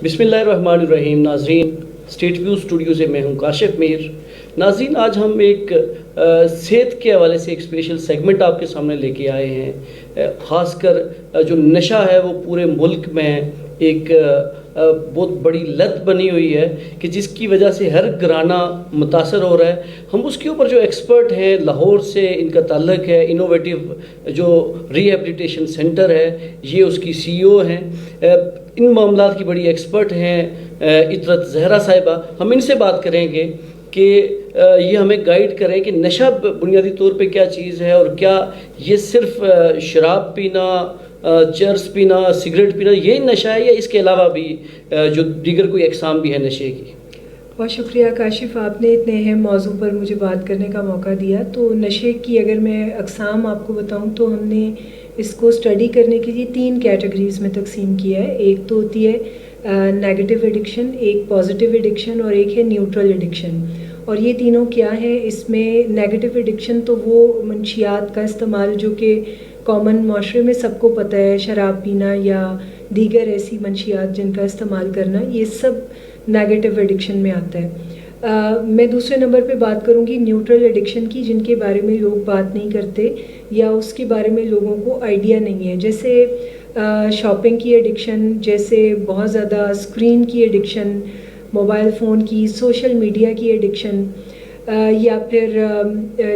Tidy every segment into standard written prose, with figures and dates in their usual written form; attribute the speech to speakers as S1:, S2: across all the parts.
S1: بسم اللہ الرحمن الرحیم. ناظرین، اسٹیٹ ویو اسٹوڈیو سے میں ہوں کاشف میر. ناظرین، آج ہم ایک صحت کے حوالے سے ایک اسپیشل سیگمنٹ آپ کے سامنے لے کے آئے ہیں. خاص کر جو نشہ ہے وہ پورے ملک میں ایک بہت بڑی لت بنی ہوئی ہے کہ جس کی وجہ سے ہر گھرانہ متاثر ہو رہا ہے. ہم اس کے اوپر جو ایکسپرٹ ہیں، لاہور سے ان کا تعلق ہے، انوویٹیو جو ری ہیبلیٹیشن سینٹر ہے، یہ اس کی سی او ہیں. ان معاملات کی بڑی ایکسپرٹ ہیں عطرت زہرا صاحبہ. ہم ان سے بات کریں گے کہ یہ ہمیں گائیڈ کریں کہ نشہ بنیادی طور پہ کیا چیز ہے، اور کیا یہ صرف شراب پینا، چرس پینا، سگریٹ پینا یہ نشہ ہے، یا اس کے علاوہ بھی جو دیگر کوئی اقسام بھی ہے نشے کی.
S2: بہت شکریہ کاشف، آپ نے اتنے اہم موضوع پر مجھے بات کرنے کا موقع دیا. تو نشے کی اگر میں اقسام آپ کو بتاؤں تو ہم نے اس کو اسٹڈی کرنے کے لیے 3 کیٹیگریز میں تقسیم کیا ہے. ایک تو ہوتی ہے نیگیٹو ایڈکشن، ایک پازیٹیو ایڈکشن، اور ایک ہے نیوٹرل ایڈکشن. اور یہ تینوں کیا ہیں؟ اس میں نیگیٹو ایڈکشن تو وہ منشیات کا استعمال جو کہ کامن معاشرے میں سب کو پتہ ہے، شراب پینا یا دیگر ایسی منشیات جن کا استعمال کرنا، یہ سب نیگیٹو ایڈکشن میں آتا ہے. میں دوسرے نمبر پہ بات کروں گی نیوٹرل ایڈکشن کی، جن کے بارے میں لوگ بات نہیں کرتے یا اس کے بارے میں لوگوں کو آئیڈیا نہیں ہے. جیسے شاپنگ کی ایڈکشن، جیسے بہت زیادہ اسکرین کی ایڈکشن، موبائل فون کی، سوشل میڈیا کی ایڈکشن، یا پھر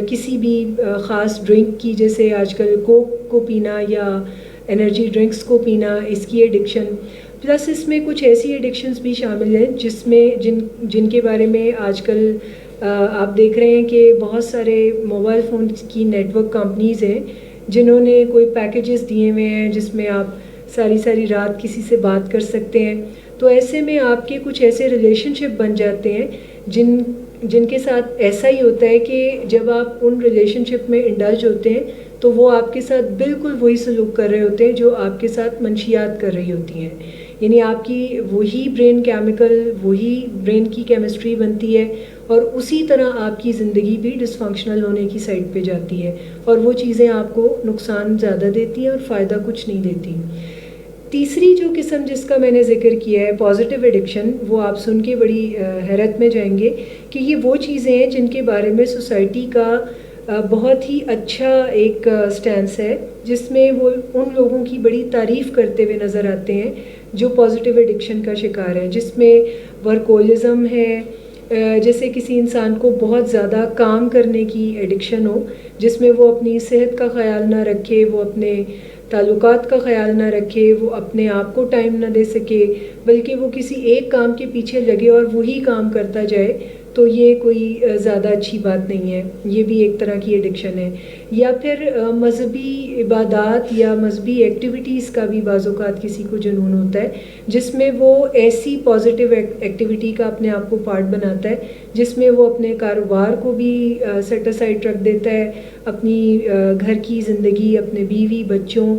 S2: کسی بھی خاص ڈرنک کی، جیسے آج کل کوک کو پینا یا انرجی ڈرنکس کو پینا، اس کی ایڈکشن. پلس اس میں کچھ ایسی ایڈکشنز بھی شامل ہیں جس میں جن کے بارے میں آج کل آپ دیکھ رہے ہیں کہ بہت سارے موبائل فون کی نیٹ ورک کمپنیز ہیں جنہوں نے کوئی پیکیجز دیے ہوئے ہیں جس میں آپ ساری رات کسی سے بات کر سکتے ہیں. تو ایسے میں آپ کے کچھ ایسے ریلیشن شپ بن جاتے ہیں جن کے ساتھ ایسا ہی ہوتا ہے کہ جب آپ ان ریلیشن شپ میں انڈلج ہوتے ہیں تو وہ آپ کے ساتھ بالکل وہی سلوک کر رہے ہوتے ہیں جو آپ کے ساتھ منشیات کر رہی ہوتی ہیں. یعنی آپ کی وہی برین کیمیکل، وہی برین کی کیمسٹری بنتی ہے، اور اسی طرح آپ کی زندگی بھی ڈس فنکشنل ہونے کی سائڈ پہ جاتی ہے، اور وہ چیزیں آپ کو نقصان زیادہ دیتی ہیں اور فائدہ کچھ نہیں دیتی. تیسری جو قسم جس کا میں نے ذکر کیا ہے پازیٹیو ایڈکشن، وہ آپ سن کے بڑی حیرت میں جائیں گے کہ یہ وہ چیزیں ہیں جن کے بارے میں سوسائٹی کا بہت ہی اچھا ایک سٹینس ہے، جس میں وہ ان لوگوں کی بڑی تعریف کرتے ہوئے نظر آتے ہیں جو پازیٹیو ایڈکشن کا شکار ہے، جس میں ورکولزم ہے، جیسے کسی انسان کو بہت زیادہ کام کرنے کی ایڈکشن ہو، جس میں وہ اپنی صحت کا خیال نہ رکھے، وہ اپنے تعلقات کا خیال نہ رکھے، وہ اپنے آپ کو ٹائم نہ دے سکے، بلکہ وہ کسی ایک کام کے پیچھے لگے اور وہی کام کرتا جائے. تو یہ کوئی زیادہ اچھی بات نہیں ہے، یہ بھی ایک طرح کی ایڈکشن ہے. یا پھر مذہبی عبادات یا مذہبی ایکٹیویٹیز کا بھی بعض اوقات کسی کو جنون ہوتا ہے، جس میں وہ ایسی پازیٹیو ایکٹیویٹی کا اپنے آپ کو پارٹ بناتا ہے جس میں وہ اپنے کاروبار کو بھی سیٹ اسائڈ رکھ دیتا ہے، اپنی گھر کی زندگی، اپنے بیوی بچوں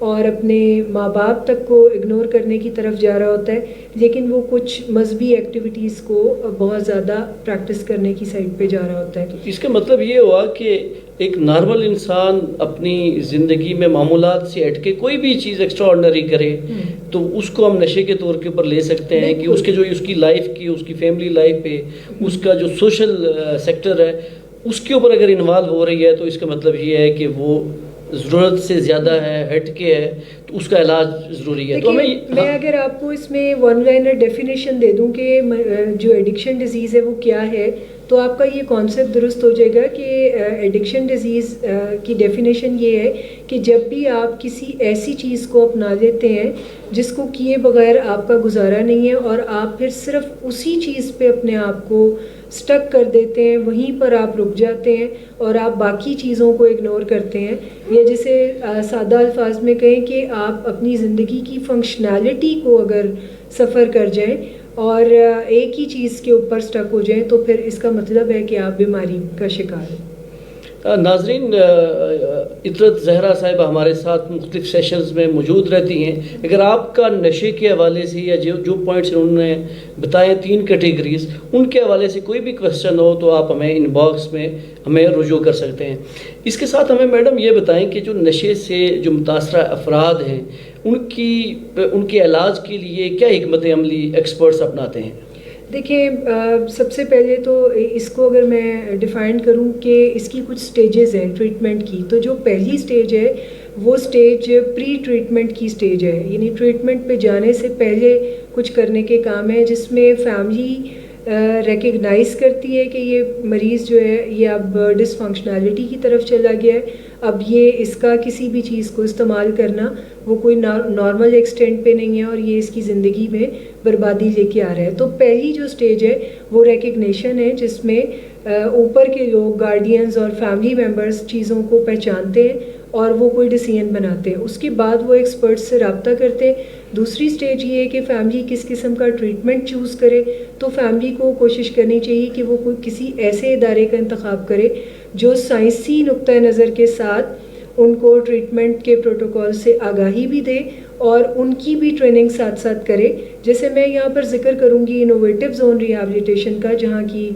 S2: اور اپنے ماں باپ تک کو اگنور کرنے کی طرف جا رہا ہوتا ہے، لیکن وہ کچھ مذہبی ایکٹیویٹیز کو بہت زیادہ پریکٹس کرنے کی سائڈ پہ جا رہا ہوتا ہے.
S1: اس کا مطلب یہ ہوا کہ ایک نارمل انسان اپنی زندگی میں معمولات سے ہٹ کے کوئی بھی چیز ایکسٹرا آرڈنری کرے تو اس کو ہم نشے کے طور کے اوپر لے سکتے ہیں کہ اس کے جو اس کی لائف کی، اس کی فیملی لائف پہ، اس کا جو سوشل سیکٹر ہے اس کے اوپر اگر انوالو ہو رہی ہے تو اس کا مطلب یہ ہے کہ وہ ضرورت سے زیادہ ہے، ہٹ کے ہے، تو اس کا علاج ضروری ہے. تو
S2: میں اگر آپ کو اس میں ون لائنر ڈیفینیشن دے دوں کہ جو ایڈکشن ڈیزیز ہے وہ کیا ہے، تو آپ کا یہ کانسیپٹ درست ہو جائے گا کہ ایڈکشن ڈیزیز کی ڈیفینیشن یہ ہے کہ جب بھی آپ کسی ایسی چیز کو اپنا لیتے ہیں جس کو کیے بغیر آپ کا گزارا نہیں ہے، اور آپ پھر صرف اسی چیز پہ اپنے آپ کو سٹک کر دیتے ہیں، وہیں پر آپ رک جاتے ہیں اور آپ باقی چیزوں کو اگنور کرتے ہیں، یا جسے سادہ الفاظ میں کہیں کہ آپ اپنی زندگی کی فنکشنالٹی کو اگر سفر کر جائیں اور ایک ہی چیز کے اوپر سٹک ہو جائیں تو پھر اس کا مطلب ہے کہ آپ بیماری کا شکار ہیں.
S1: ناظرین، عطرت زہرا صاحبہ ہمارے ساتھ مختلف سیشنز میں موجود رہتی ہیں. اگر آپ کا نشے کے حوالے سے یا جو پوائنٹس انہوں نے بتائے 3 کیٹیگریز، ان کے حوالے سے کوئی بھی کویسچن ہو تو آپ ہمیں ان باکس میں ہمیں رجوع کر سکتے ہیں. اس کے ساتھ ہمیں میڈم یہ بتائیں کہ جو نشے سے جو متاثرہ افراد ہیں ان کے علاج کے لیے کیا حکمت عملی ایکسپرٹس اپناتے ہیں؟
S2: دیکھیں، سب سے پہلے تو اس کو اگر میں ڈیفائن کروں کہ اس کی کچھ سٹیجز ہیں ٹریٹمنٹ کی، تو جو پہلی سٹیج ہے وہ سٹیج پری ٹریٹمنٹ کی سٹیج ہے، یعنی ٹریٹمنٹ پہ جانے سے پہلے کچھ کرنے کے کام ہے، جس میں فیملی ریکگنائز کرتی ہے کہ یہ مریض جو ہے یہ اب ڈس فنکشنالٹی کی طرف چلا گیا ہے، اب یہ اس کا کسی بھی چیز کو استعمال کرنا وہ کوئی نارمل ایکسٹینٹ پہ نہیں ہے اور یہ اس کی زندگی میں بربادی لے کے آ رہا ہے۔ تو پہلی جو سٹیج ہے وہ ریکگنیشن ہے، جس میں اوپر کے لوگ گارڈینز اور فیملی ممبرز چیزوں کو پہچانتے ہیں اور وہ کوئی ڈیسیژن بناتے ہیں، اس کے بعد وہ ایکسپرٹ سے رابطہ کرتے ہیں۔ دوسری سٹیج یہ ہے کہ فیملی کس قسم کا ٹریٹمنٹ چوز کرے، تو فیملی کو کوشش کرنی چاہیے کہ وہ کوئی کسی ایسے ادارے کا انتخاب کرے جو سائنسی نقطۂ نظر کے ساتھ ان کو ٹریٹمنٹ کے پروٹوکول سے آگاہی بھی دے اور ان کی بھی ٹریننگ ساتھ ساتھ کرے۔ جیسے میں یہاں پر ذکر کروں گی انوویٹو زون ریہیبلیٹیشن کا، جہاں کی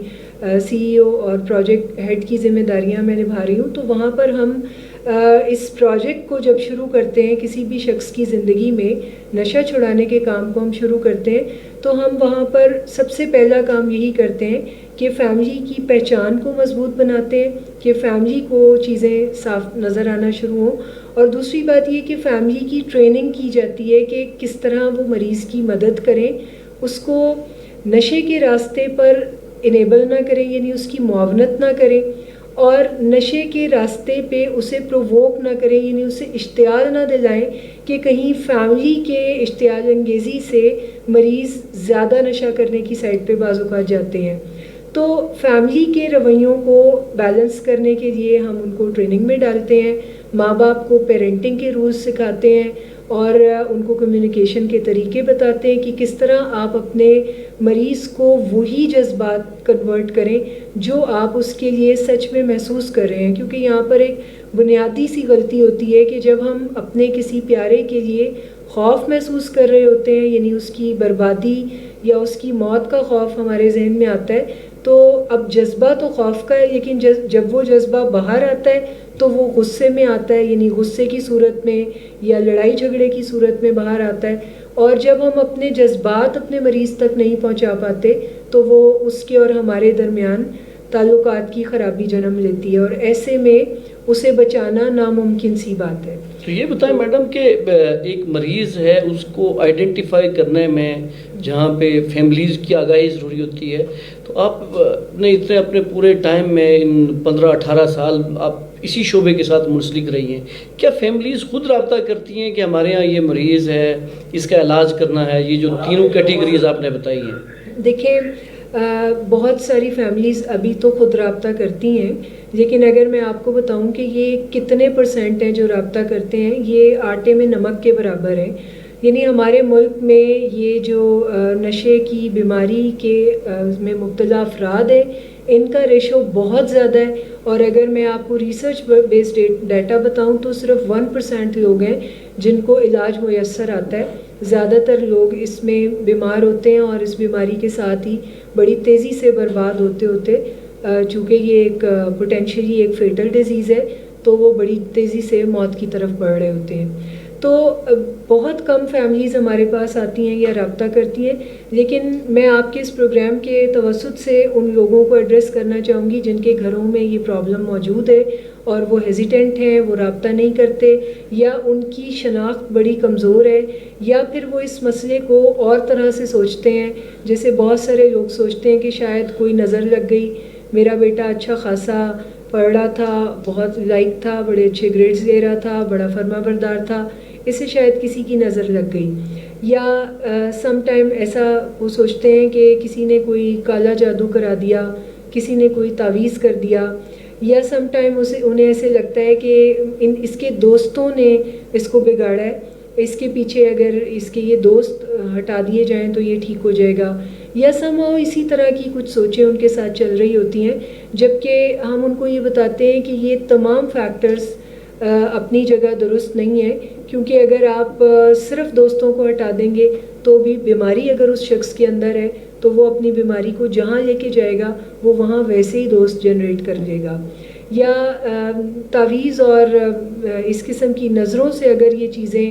S2: سی ای او اور پروجیکٹ ہیڈ کی ذمہ داریاں میں نبھا رہی ہوں، تو وہاں پر ہم اس پروجیکٹ کو جب شروع کرتے ہیں، کسی بھی شخص کی زندگی میں نشہ چھڑانے کے کام کو ہم شروع کرتے ہیں، تو ہم وہاں پر سب سے پہلا کام یہی کرتے ہیں کہ فیملی کی پہچان کو مضبوط بناتے ہیں، کہ فیملی کو چیزیں صاف نظر آنا شروع ہوں، اور دوسری بات یہ کہ فیملی کی ٹریننگ کی جاتی ہے کہ کس طرح وہ مریض کی مدد کریں، اس کو نشے کے راستے پر انیبل نہ کریں، یعنی اس کی معاونت نہ کریں، اور نشے کے راستے پہ اسے پروووک نہ کریں، یعنی اسے اشتعال نہ دلائیں کہ کہیں فیملی کے اشتعال انگیزی سے مریض زیادہ نشہ کرنے کی سائڈ پہ بعض اوقات جاتے ہیں۔ تو فیملی کے رویوں کو بیلنس کرنے کے لیے ہم ان کو ٹریننگ میں ڈالتے ہیں، ماں باپ کو پیرنٹنگ کے رولز سکھاتے ہیں اور ان کو کمیونیکیشن کے طریقے بتاتے ہیں کہ کس طرح آپ اپنے مریض کو وہی جذبات کنورٹ کریں جو آپ اس کے لیے سچ میں محسوس کر رہے ہیں، کیونکہ یہاں پر ایک بنیادی سی غلطی ہوتی ہے کہ جب ہم اپنے کسی پیارے کے لیے خوف محسوس کر رہے ہوتے ہیں، یعنی اس کی بربادی یا اس کی موت کا خوف ہمارے ذہن میں آتا ہے، تو اب جذبہ تو خوف کا ہے، لیکن جب وہ جذبہ باہر آتا ہے تو وہ غصے میں آتا ہے، یعنی غصے کی صورت میں یا لڑائی جھگڑے کی صورت میں باہر آتا ہے، اور جب ہم اپنے جذبات اپنے مریض تک نہیں پہنچا پاتے تو وہ اس کے اور ہمارے درمیان تعلقات کی خرابی جنم لیتی ہے، اور ایسے میں اسے بچانا ناممکن سی بات ہے۔
S1: تو یہ بتائیں میڈم کہ ایک مریض ہے، اس کو آئیڈینٹیفائی کرنے میں جہاں پہ فیملیز کی آگاہی ضروری ہوتی ہے، تو آپ نے اتنے اپنے پورے ٹائم میں ان 15-18 سال آپ اسی شعبے کے ساتھ منسلک رہی ہیں، کیا فیملیز خود رابطہ کرتی ہیں کہ ہمارے ہاں یہ مریض ہے، اس کا علاج کرنا ہے، یہ جو تینوں کیٹیگریز آپ نے بتائی ہیں؟
S2: دیکھیں، بہت ساری فیملیز ابھی تو خود رابطہ کرتی ہیں، لیکن اگر میں آپ کو بتاؤں کہ یہ کتنے پرسنٹ ہیں جو رابطہ کرتے ہیں، یہ آٹے میں نمک کے برابر ہیں۔ یعنی ہمارے ملک میں یہ جو نشے کی بیماری کے میں مبتلا افراد ہیں، ان کا ریشو بہت زیادہ ہے، اور اگر میں آپ کو ریسرچ بیسڈ ڈیٹا بتاؤں تو صرف 1% لوگ ہیں جن کو علاج میسر آتا ہے۔ زیادہ تر لوگ اس میں بیمار ہوتے ہیں اور اس بیماری کے ساتھ ہی بڑی تیزی سے برباد ہوتے ہوتے، چونکہ یہ ایک پوٹینشلی ایک فیٹل ڈیزیز ہے، تو وہ بڑی تیزی سے موت کی طرف بڑھ رہے ہوتے ہیں۔ تو بہت کم فیملیز ہمارے پاس آتی ہیں یا رابطہ کرتی ہیں، لیکن میں آپ کے اس پروگرام کے توسط سے ان لوگوں کو ایڈریس کرنا چاہوں گی جن کے گھروں میں یہ پرابلم موجود ہے اور وہ ہیزیٹنٹ ہیں، وہ رابطہ نہیں کرتے، یا ان کی شناخت بڑی کمزور ہے، یا پھر وہ اس مسئلے کو اور طرح سے سوچتے ہیں، جیسے بہت سارے لوگ سوچتے ہیں کہ شاید کوئی نظر لگ گئی، میرا بیٹا اچھا خاصا پڑھ رہا تھا، بہت لائق تھا، بڑے اچھے گریڈز لے رہا تھا، بڑا فرما بردار تھا، اسے شاید کسی کی نظر لگ گئی، یا سم ٹائم ایسا وہ سوچتے ہیں کہ کسی نے کوئی کالا جادو کرا دیا، کسی نے کوئی تعویذ کر دیا، یا سم ٹائم انہیں ایسے لگتا ہے کہ اس کے دوستوں نے اس کو بگاڑا ہے، اس کے پیچھے اگر اس کے یہ دوست ہٹا دیے جائیں تو یہ ٹھیک ہو جائے گا، یا سمہاؤ اسی طرح کی کچھ سوچیں ان کے ساتھ چل رہی ہوتی ہیں، جبکہ ہم ان کو یہ بتاتے ہیں کہ یہ تمام فیکٹرز اپنی جگہ درست نہیں ہے، کیونکہ اگر آپ صرف دوستوں کو ہٹا دیں گے تو بھی بیماری اگر اس شخص کے اندر ہے تو وہ اپنی بیماری کو جہاں لے کے جائے گا وہ وہاں ویسے ہی دوست جنریٹ کر لے گا، یا تعویذ اور اس قسم کی نظروں سے اگر یہ چیزیں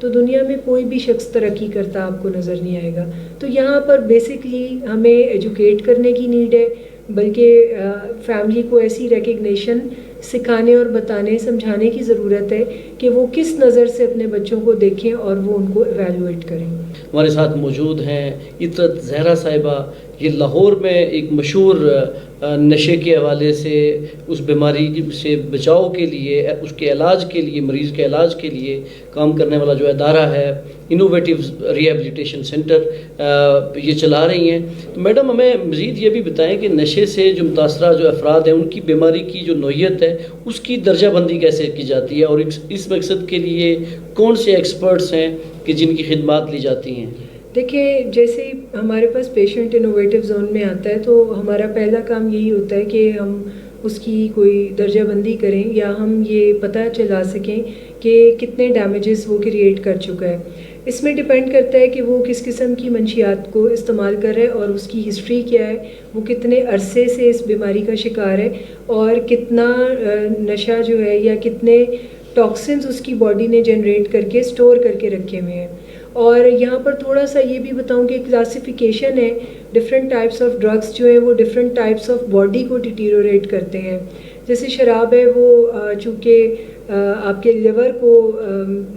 S2: تو دنیا میں کوئی بھی شخص ترقی کرتا آپ کو نظر نہیں آئے گا. تو یہاں پر بیسکلی ہمیں ایجوکیٹ کرنے کی نیڈ ہے، بلکہ فیملی کو ایسی ریکگنیشن سکھانے اور بتانے سمجھانے کی ضرورت ہے کہ وہ کس نظر سے اپنے بچوں کو دیکھیں اور وہ ان کو ایویلویٹ کریں.
S1: ہمارے ساتھ موجود ہیں عطرت زہرا صاحبہ. یہ لاہور میں ایک مشہور نشے کے حوالے سے اس بیماری سے بچاؤ کے لیے، اس کے علاج کے لیے، مریض کے علاج کے لیے کام کرنے والا جو ادارہ ہے انوویٹیو ریہیبلیٹیشن سینٹر، یہ چلا رہی ہیں. تو میڈم ہمیں مزید یہ بھی بتائیں کہ نشے سے جو متاثرہ جو افراد ہیں ان کی بیماری کی جو نوعیت ہے اس کی درجہ بندی کیسے کی جاتی ہے، اور اس مقصد کے لیے کون سے ایکسپرٹس ہیں کہ جن کی خدمات لی جاتی ہیں؟
S2: دیکھیں، جیسے ہی ہمارے پاس پیشنٹ انوویٹیو زون میں آتا ہے تو ہمارا پہلا کام یہی ہوتا ہے کہ ہم اس کی کوئی درجہ بندی کریں یا ہم یہ پتہ چلا سکیں کہ کتنے ڈیمیجز وہ کریٹ کر چکا ہے. اس میں ڈپینڈ کرتا ہے کہ وہ کس قسم کی منشیات کو استعمال کر رہا ہے اور اس کی ہسٹری کیا ہے، وہ کتنے عرصے سے اس بیماری کا شکار ہے اور کتنا نشہ جو ہے یا کتنے ٹاکسنز اس کی باڈی نے جنریٹ کر کے اسٹور کر کے رکھے ہوئے ہیں. اور یہاں پر تھوڑا سا یہ بھی بتاؤں کہ کلاسیفیکیشن ہے، ڈفرینٹ ٹائپس آف ڈرگس جو ہیں وہ ڈفرینٹ ٹائپس آف باڈی کو ڈیٹیریوریٹ کرتے ہیں. جیسے شراب ہے وہ چونکہ آپ کے لیور کو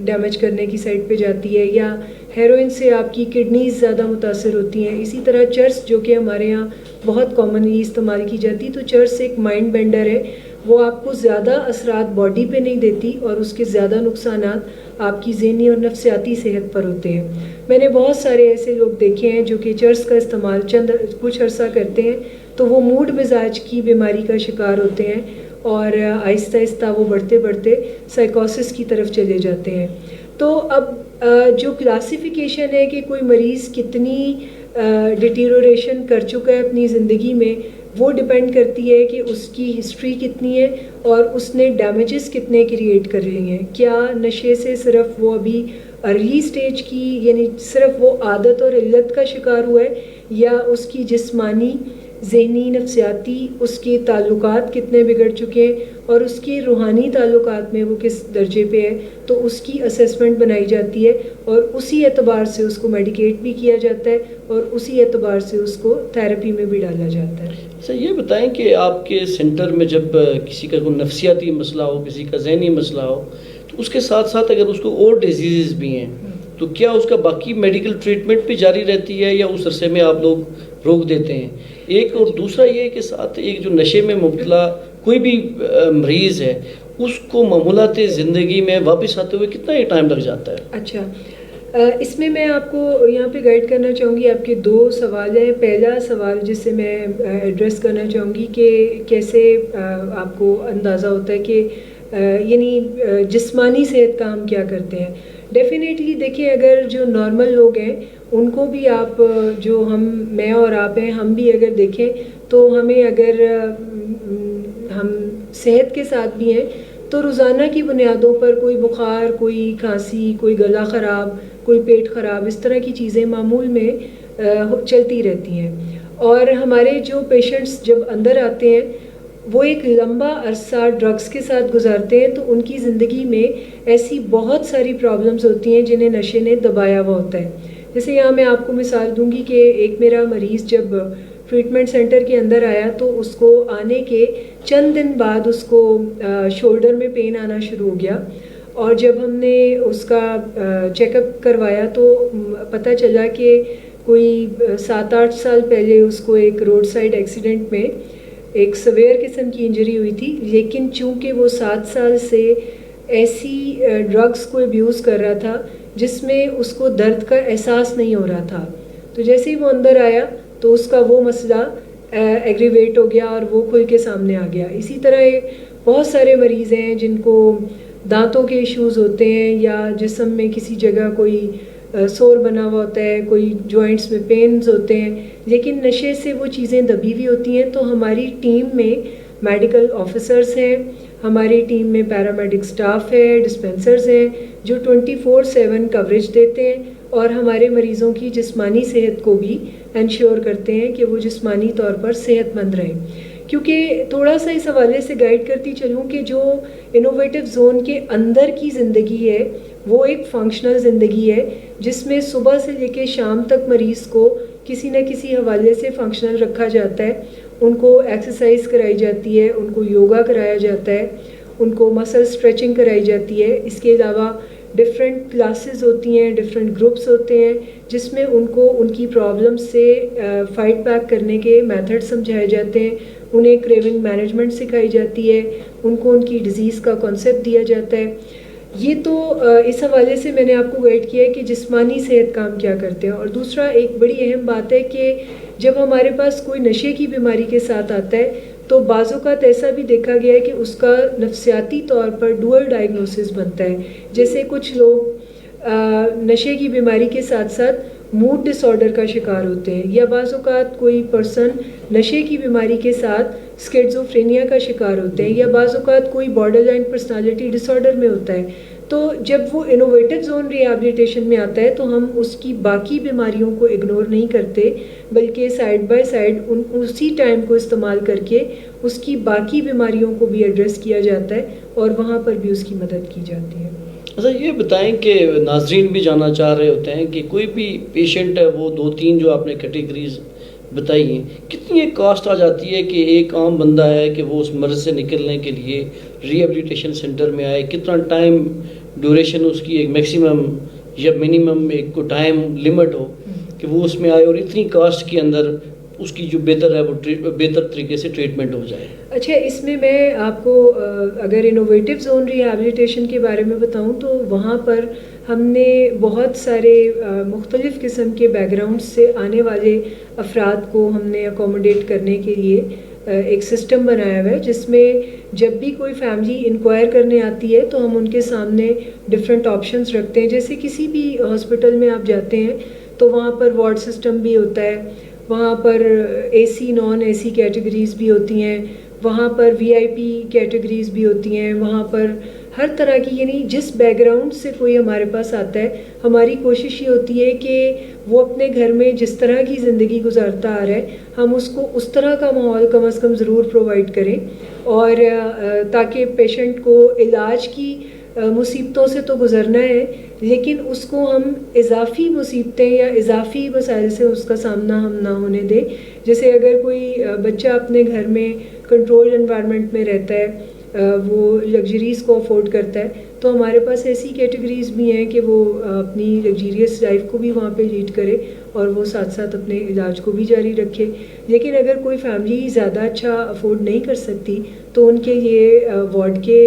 S2: ڈیمیج کرنے کی سائڈ پہ جاتی ہے، یا ہیروئن سے آپ کی کڈنیز زیادہ متاثر ہوتی ہیں. اسی طرح چرس جو کہ ہمارے یہاں بہت کامنلی استعمال کی جاتی، تو چرس ایک مائنڈ بینڈر ہے، وہ آپ کو زیادہ اثرات باڈی پہ نہیں دیتی اور اس کے زیادہ نقصانات آپ کی ذہنی اور نفسیاتی صحت پر ہوتے ہیں. میں نے بہت سارے ایسے لوگ دیکھے ہیں جو کہ چرس کا استعمال کچھ عرصہ کرتے ہیں تو وہ موڈ مزاج کی بیماری کا شکار ہوتے ہیں اور آہستہ آہستہ وہ بڑھتے بڑھتے سائیکوسس کی طرف چلے جاتے ہیں. تو اب جو کلاسیفیکیشن ہے کہ کوئی مریض کتنی ڈیٹیریوریشن کر چکا ہے اپنی زندگی میں، وہ ڈپینڈ کرتی ہے کہ اس کی ہسٹری کتنی ہے اور اس نے ڈیمیجز کتنے کریٹ کر رہے ہیں. کیا نشے سے صرف وہ ابھی ارلی سٹیج کی، یعنی صرف وہ عادت اور علت کا شکار ہوا ہے، یا اس کی جسمانی، ذہنی، نفسیاتی اس کے تعلقات کتنے بگڑ چکے ہیں اور اس کے روحانی تعلقات میں وہ کس درجے پہ ہے. تو اس کی اسیسمنٹ بنائی جاتی ہے اور اسی اعتبار سے اس کو میڈیکیٹ بھی کیا جاتا ہے اور اسی اعتبار سے اس کو تھیراپی میں بھی ڈالا جاتا ہے.
S1: اچھا، یہ بتائیں کہ آپ کے سینٹر میں جب کسی کا کوئی نفسیاتی مسئلہ ہو، کسی کا ذہنی مسئلہ ہو، تو اس کے ساتھ ساتھ اگر اس کو اور ڈیزیز بھی ہیں تو کیا اس کا باقی میڈیکل ٹریٹمنٹ بھی جاری رہتی ہے یا اس عرصے میں آپ لوگ روک دیتے ہیں؟ ایک اور دوسرا یہ کہ ساتھ ایک جو نشے میں مبتلا کوئی بھی مریض ہے اس کو معمولات زندگی میں واپس آتے ہوئے کتنا یہ ٹائم لگ جاتا ہے؟
S2: اچھا، اس میں آپ کو یہاں پہ گائیڈ کرنا چاہوں گی. آپ کے دو سوال ہیں. پہلا سوال جس سے میں ایڈریس کرنا چاہوں گی کہ کیسے آپ کو اندازہ ہوتا ہے کہ یعنی جسمانی صحت کا ہم کیا کرتے ہیں. ڈیفینیٹلی دیکھیں، اگر جو نارمل لوگ ہیں ان کو بھی آپ جو میں اور آپ ہیں، ہم بھی اگر دیکھیں تو ہمیں اگر ہم صحت کے ساتھ بھی ہیں تو روزانہ کی بنیادوں پر کوئی بخار، کوئی کھانسی، کوئی گلا خراب، کوئی پیٹ خراب، اس طرح کی چیزیں معمول میں چلتی رہتی ہیں. اور ہمارے جو پیشنٹس جب اندر آتے ہیں وہ ایک لمبا عرصہ ڈرگس کے ساتھ گزارتے ہیں تو ان کی زندگی میں ایسی بہت ساری پرابلمز ہوتی ہیں جنہیں نشے نے دبایا ہوا ہوتا ہے. جیسے یہاں میں آپ کو مثال دوں گی کہ ایک میرا مریض جب ٹریٹمنٹ سینٹر کے اندر آیا تو اس کو آنے کے چند دن بعد اس کو شولڈر میں پین آنا شروع ہو گیا، اور جب ہم نے اس کا چیک اپ کروایا تو پتہ چلا کہ کوئی 7-8 سال پہلے اس کو ایک روڈ سائڈ ایکسیڈنٹ میں ایک سویئر قسم کی انجری ہوئی تھی، لیکن چونکہ وہ 7 سال سے ایسی ڈرگس کو ابیوز کر رہا تھا جس میں اس کو درد کا احساس نہیں ہو رہا تھا، تو جیسے ہی وہ اندر آیا تو اس کا وہ مسئلہ ایگریویٹ ہو گیا اور وہ کھل کے سامنے آ گیا. اسی طرح بہت سارے مریض ہیں جن کو دانتوں کے ایشوز ہوتے ہیں یا جسم میں کسی جگہ کوئی سور بنا ہوا ہوتا ہے، کوئی جوائنٹس میں پینز ہوتے ہیں، لیکن نشے سے وہ چیزیں دبی ہوئی ہوتی ہیں. تو ہماری ٹیم میں میڈیکل آفیسرز ہیں، ہماری ٹیم میں پیرامیڈک سٹاف ہے، ڈسپینسرز ہیں جو 24/7 کوریج دیتے ہیں اور ہمارے مریضوں کی جسمانی صحت کو بھی انشور کرتے ہیں کہ وہ جسمانی طور پر صحت مند رہیں. کیونکہ تھوڑا سا اس حوالے سے گائیڈ کرتی چلوں کہ جو انوویٹو زون کے اندر کی زندگی ہے وہ ایک فنکشنل زندگی ہے، جس میں صبح سے لے کے شام تک مریض کو کسی نہ کسی حوالے سے فنکشنل رکھا جاتا ہے. ان کو ایکسرسائز کرائی جاتی ہے، ان کو یوگا کرایا جاتا ہے، ان کو مسل اسٹریچنگ کرائی جاتی ہے. اس کے علاوہ ڈفرینٹ کلاسز ہوتی ہیں، ڈفرینٹ گروپس ہوتے ہیں جس میں ان کو ان کی پرابلم سے فائٹ بیک کرنے کے میتھڈ سمجھائے جاتے ہیں. انہیں کریونگ مینجمنٹ سکھائی جاتی ہے، ان کو ان کی ڈیزیز کا کانسیپٹ دیا جاتا ہے. یہ تو اس حوالے سے میں نے آپ کو گائیڈ کیا ہے کہ جسمانی صحت کام کیا کرتے ہیں. اور دوسرا ایک بڑی اہم بات ہے کہ جب ہمارے پاس کوئی نشے کی بیماری کے ساتھ آتا ہے تو بعض اوقات ایسا بھی دیکھا گیا ہے کہ اس کا نفسیاتی طور پر ڈوئل ڈائگنوسس بنتا ہے. جیسے کچھ لوگ نشے کی بیماری کے ساتھ ساتھ موڈ ڈس آرڈر کا شکار ہوتے ہیں، یا بعض اوقات کوئی پرسن نشے کی بیماری کے ساتھ اسکیزوفرینیا کا شکار ہوتے ہیں، یا بعض اوقات کوئی بارڈر لائن پرسنالٹی ڈس آرڈر میں ہوتا ہے. تو جب وہ انوویٹو زون ریہیبلیٹیشن میں آتا ہے تو ہم اس کی باقی بیماریوں کو اگنور نہیں کرتے، بلکہ سائڈ بائی سائڈ اسی ٹائم کو استعمال کر کے اس کی باقی بیماریوں کو بھی ایڈریس کیا جاتا ہے اور وہاں پر بھی اس کی مدد کی جاتی ہے.
S1: اچھا یہ بتائیں کہ ناظرین بھی جاننا چاہ رہے ہوتے ہیں کہ کوئی بھی پیشنٹ ہے، وہ 2-3 جو آپ نے کیٹیگریز بتائی ہیں، کتنی ایک کاسٹ آ جاتی ہے کہ ایک عام بندہ ہے کہ وہ اس مرض سے نکلنے کے لیے ریہیبلیٹیشن سینٹر میں آئے، کتنا ٹائم ڈیوریشن اس کی ایک میکسیمم یا منیمم ایک کو ٹائم لمٹ ہو کہ وہ اس میں آئے اور اتنی کاسٹ کے اندر اس کی جو بہتر ہے وہ بہتر طریقے سے ٹریٹمنٹ ہو جائے.
S2: اچھا، اس میں آپ کو اگر انوویٹو زون ریہیبلیٹیشن کے بارے میں بتاؤں تو وہاں پر ہم نے بہت سارے مختلف قسم کے بیک گراؤنڈ سے آنے والے افراد کو ہم نے اکوموڈیٹ کرنے کے لیے ایک سسٹم بنایا ہوا ہے، جس میں جب بھی کوئی فیملی انکوائر کرنے آتی ہے تو ہم ان کے سامنے ڈفرینٹ آپشنس رکھتے ہیں. جیسے کسی بھی ہاسپٹل میں آپ جاتے ہیں تو وہاں پر وارڈ سسٹم بھی ہوتا ہے، وہاں پر اے سی نان اے سی کیٹیگریز بھی ہوتی ہیں، وہاں پر وی آئی پی کیٹیگریز بھی ہوتی ہیں، وہاں پر ہر طرح کی، یعنی جس بیک گراؤنڈ سے کوئی ہمارے پاس آتا ہے ہماری کوشش یہ ہوتی ہے کہ وہ اپنے گھر میں جس طرح کی زندگی گزارتا آ رہا ہے ہم اس کو اس طرح کا ماحول کم از کم ضرور پرووائڈ کریں، اور تاکہ پیشنٹ کو علاج کی مصیبتوں سے تو گزرنا ہے لیکن اس کو ہم اضافی مصیبتیں یا اضافی مسائل سے اس کا سامنا ہم نہ ہونے دیں. جیسے اگر کوئی بچہ اپنے گھر میں کنٹرول انوائرمنٹ میں رہتا ہے، وہ لگژریز کو افورڈ کرتا ہے، تو ہمارے پاس ایسی کیٹیگریز بھی ہیں کہ وہ اپنی لگژریس لائف کو بھی وہاں پہ لیڈ کرے اور وہ ساتھ ساتھ اپنے علاج کو بھی جاری رکھے. لیکن اگر کوئی فیملی زیادہ اچھا افورڈ نہیں کر سکتی تو ان کے لیے وارڈ کے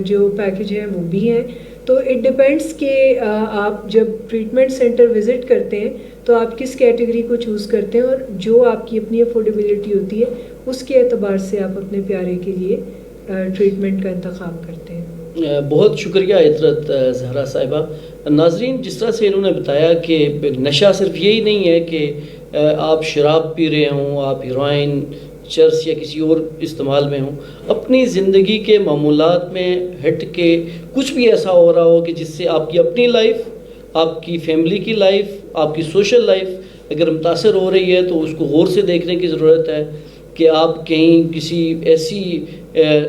S2: جو پیکج ہیں وہ بھی ہیں. تو اٹ ڈپینڈس کہ آپ جب ٹریٹمنٹ سینٹر وزٹ کرتے ہیں تو آپ کس کیٹیگری کو چوز کرتے ہیں اور جو آپ کی اپنی افورڈیبلٹی ہوتی ہے اس کے اعتبار سے آپ اپنے پیارے کے لیے ٹریٹمنٹ کا انتخاب کرتے ہیں.
S1: بہت شکریہ عطرت زہرا صاحبہ. ناظرین، جس طرح سے انہوں نے بتایا کہ نشہ صرف یہی نہیں ہے کہ آپ شراب پی رہے ہوں، آپ ہیروئن، چرس یا کسی اور استعمال میں ہوں، اپنی زندگی کے معمولات میں ہٹ کے کچھ بھی ایسا ہو رہا ہو کہ جس سے آپ کی اپنی لائف، آپ کی فیملی کی لائف، آپ کی سوشل لائف اگر متاثر ہو رہی ہے تو اس کو غور سے دیکھنے کی ضرورت ہے کہ آپ کہیں کسی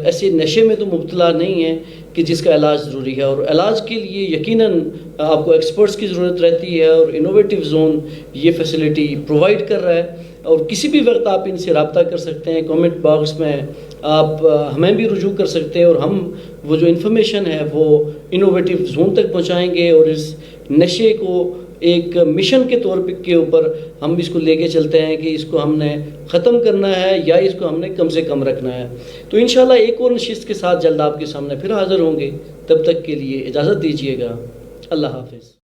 S1: ایسے نشے میں تو مبتلا نہیں ہیں کہ جس کا علاج ضروری ہے. اور علاج کے لیے یقیناً آپ کو ایکسپرٹس کی ضرورت رہتی ہے اور انوویٹو زون یہ فیسلٹی پرووائڈ کر رہا ہے. اور کسی بھی وقت آپ ان سے رابطہ کر سکتے ہیں، کامنٹ باکس میں آپ ہمیں بھی رجوع کر سکتے ہیں اور ہم وہ جو انفارمیشن ہے وہ انوویٹو زون تک پہنچائیں گے اور اس نشے کو ایک مشن کے طور کے اوپر ہم اس کو لے کے چلتے ہیں کہ اس کو ہم نے ختم کرنا ہے یا اس کو ہم نے کم سے کم رکھنا ہے. تو انشاءاللہ ایک اور نشست کے ساتھ جلد آپ کے سامنے پھر حاضر ہوں گے. تب تک کے لیے اجازت دیجیے گا. اللہ حافظ.